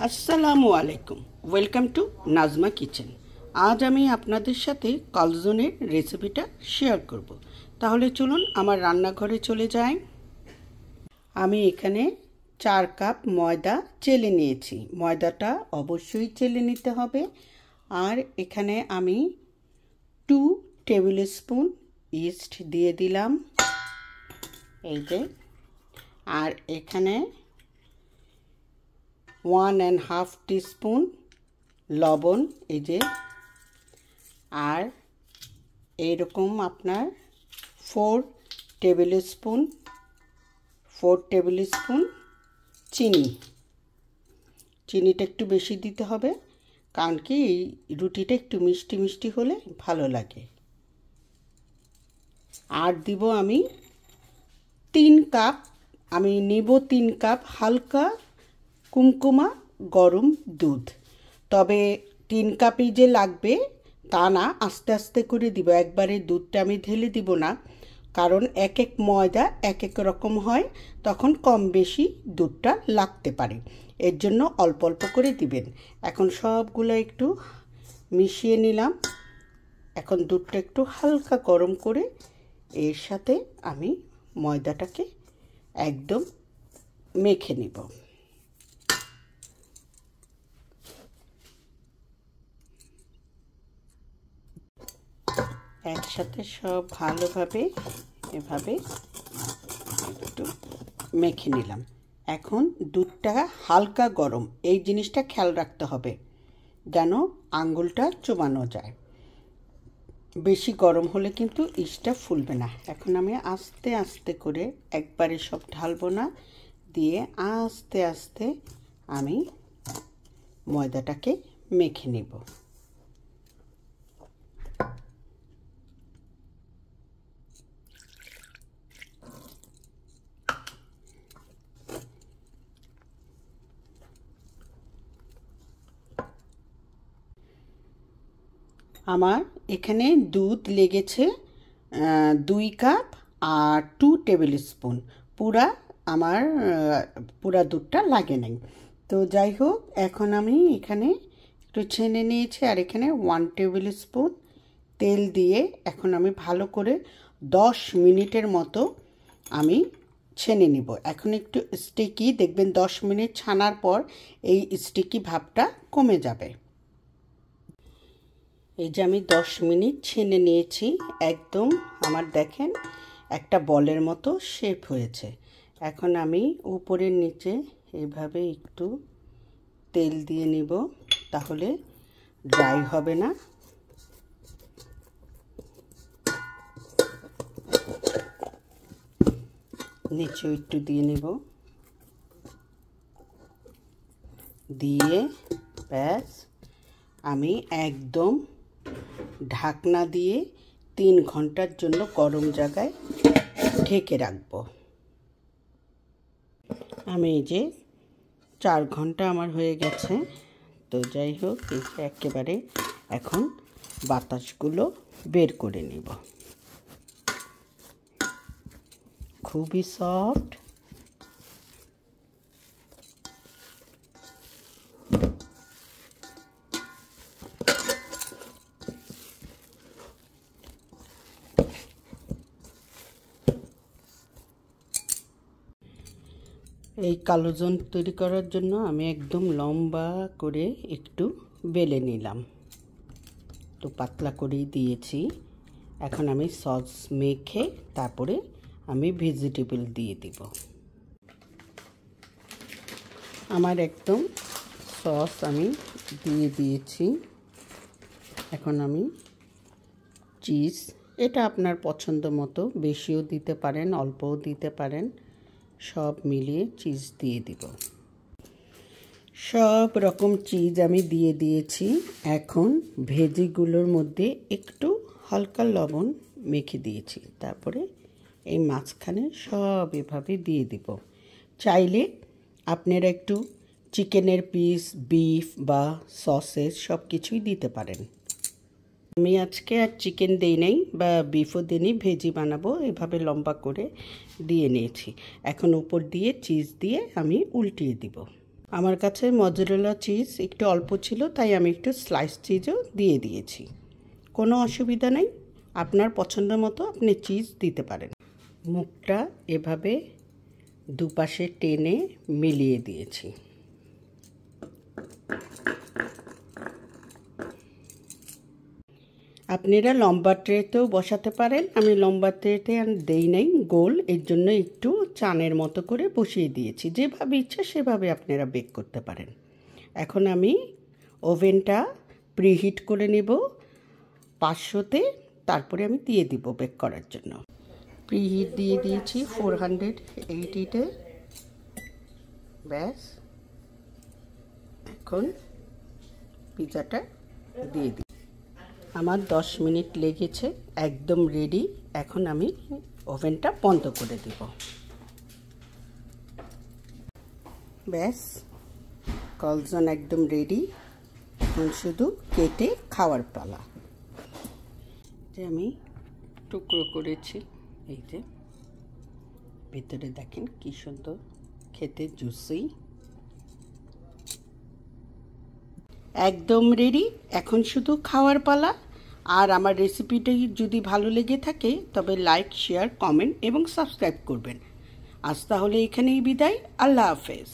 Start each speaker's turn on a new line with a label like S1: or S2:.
S1: আসসালামু আলাইকুম, welcome to Nazma kitchen. আজ আমি আপনাদের সাথে কলজনের রেসিপিটা শেয়ার করব। তাহলে চলুন আমার রান্নাঘরে চলে যাই। আমি এখানে 4 কাপ ময়দা চেলে নিয়েছি। ময়দাটা অবশ্যই চেলে নিতে হবে। আর এখানে আমি 2 টেবিল স্পুন ইস্ট দিয়ে দিলাম, এই যে। আর এখানে 1.5 টিস্পুন লবণ, এই যে। আর এইরকম আপনার 4 টেবিল স্পুন চিনিটা একটু বেশি দিতে হবে, কারণ কি এই রুটিটা একটু মিষ্টি মিষ্টি হলে ভালো লাগে। আর দিব আমি 3 কাপ, আমি নিব 3 কাপ হালকা কুমকুমা গরম দুধ। তবে 3 কাপই যে লাগবে তা না, আস্তে আস্তে করে দিব, একবারে দুধটা আমি ঢেলে দিব না, কারণ এক এক ময়দা এক এক রকম হয়, তখন কম বেশি দুধটা লাগতে পারে। এর জন্য অল্প অল্প করে দিবেন। এখন সবগুলো একটু মিশিয়ে নিলাম। এখন দুধটা একটু হালকা গরম করে এর সাথে আমি ময়দাটাকে একদম মেখে নিব। একসাথে সব ভালোভাবে এভাবে একটু মেখে নিলাম। এখন দুধটা হালকা গরম, এই জিনিসটা খেয়াল রাখতে হবে যেন আঙ্গুলটা চুবানো যায়। বেশি গরম হলে কিন্তু ইস্টটা ফুলবে না। এখন আমি আস্তে আস্তে করে, একবারে সব ঢালবো না, দিয়ে আস্তে আস্তে আমি ময়দাটাকে মেখে নেব। আমার এখানে দুধ লেগেছে 2 কাপ আর 2 টেবিল স্পুন। পুরা দুধটা লাগে নাই। তো যাই হোক, এখন আমি এখানে একটু ছেনে নিয়েছি। আর এখানে 1 টেবিল স্পুন তেল দিয়ে এখন আমি ভালো করে 10 মিনিটের মতো আমি ছেনে নিব। এখন একটু স্টিকি, দেখবেন 10 মিনিট ছানার পর এই স্টিকি ভাবটা কমে যাবে। এই যে আমি 10 মিনিট ছেনে নিয়েছি, একদম আমার দেখেন একটা বলের মতো শেপ হয়েছে। এখন আমি উপরের নিচে এইভাবে একটু তেল দিয়ে নিব, তাহলে ড্রাই হবে না। নিচেও একটু দিয়ে নেব, দিয়ে ব্যাস আমি একদম ঢাকনা দিয়ে 3 ঘন্টার জন্য গরম জায়গায় ঢেকে রাখব। আমি এই যে 4 ঘন্টা আমার হয়ে গেছে। তো যাই হোক, এই যে একেবারে এখন বাতাসগুলো বের করে নেব। খুবই সফট। এই কালোজন তৈরি করার জন্য আমি একদম লম্বা করে একটু বেলে নিলাম, তো পাতলা করেই দিয়েছি। এখন আমি সস মেখে তারপরে আমি ভেজিটেবল দিয়ে দিব। আমার একদম সস আমি দিয়ে দিয়েছি। এখন আমি চিজ, এটা আপনার পছন্দ মতো, বেশিও দিতে পারেন অল্পও দিতে পারেন, সব মিলিয়ে চিজ দিয়ে দিব। সব রকম চিজ আমি দিয়ে দিয়েছি। এখন ভেজিগুলোর মধ্যে একটু হালকা লবণ মেখে দিয়েছি, তারপরে এই মাঝখানে সব এভাবে দিয়ে দিব। চাইলে আপনারা একটু চিকেনের পিস, বিফ বা সসেজ সব কিছুই দিতে পারেন। আমি আজকে আর চিকেন দেই নাই বা বিফও দিইনি, ভেজি বানাবো, এভাবে লম্বা করে দিয়ে নিয়েছি। এখন উপর দিয়ে চিজ দিয়ে আমি উল্টিয়ে দিব। আমার কাছে মজরেলা চিজ একটু অল্প ছিল, তাই আমি একটু স্লাইস চিজও দিয়ে দিয়েছি। কোনো অসুবিধা নেই, আপনার পছন্দ মতো আপনি চিজ দিতে পারেন। মুখটা এভাবে দুপাশে টেনে মিলিয়ে দিয়েছি। আপনারা লম্বা ট্রেতেও বসাতে পারেন, আমি লম্বা ট্রেতে আর দেই নাই, গোল, এর জন্য একটু চানের মতো করে বসিয়ে দিয়েছি। যেভাবে ইচ্ছা সেভাবে আপনারা বেক করতে পারেন। এখন আমি ওভেনটা প্রিহিট করে নেব 500-তে, তারপরে আমি দিয়ে দিব বেক করার জন্য। প্রিহিট দিয়ে দিয়েছি 480-তে। ব্যাস, এখন পিৎজাটা দিয়ে দিই। আমার 10 মিনিট লেগেছে, একদম রেডি। এখন আমি ওভেনটা বন্ধ করে দেব। ব্যাস, কলজন একদম রেডি। এখন শুধু কেটে খাওয়ার পালা। যে আমি টুকরো করেছি, এই যে ভিতরে দেখেন কি সুন্দর খেতে, জুসি, একদম রেডি। এখন শুধু খাওয়ার পালা। আর আমার রেসিপিটি যদি ভালো লেগে থাকে তবে লাইক, শেয়ার, কমেন্ট এবং সাবস্ক্রাইব করবেন। আজ তাহলে এখানেই বিদায়। আল্লাহ হাফেজ।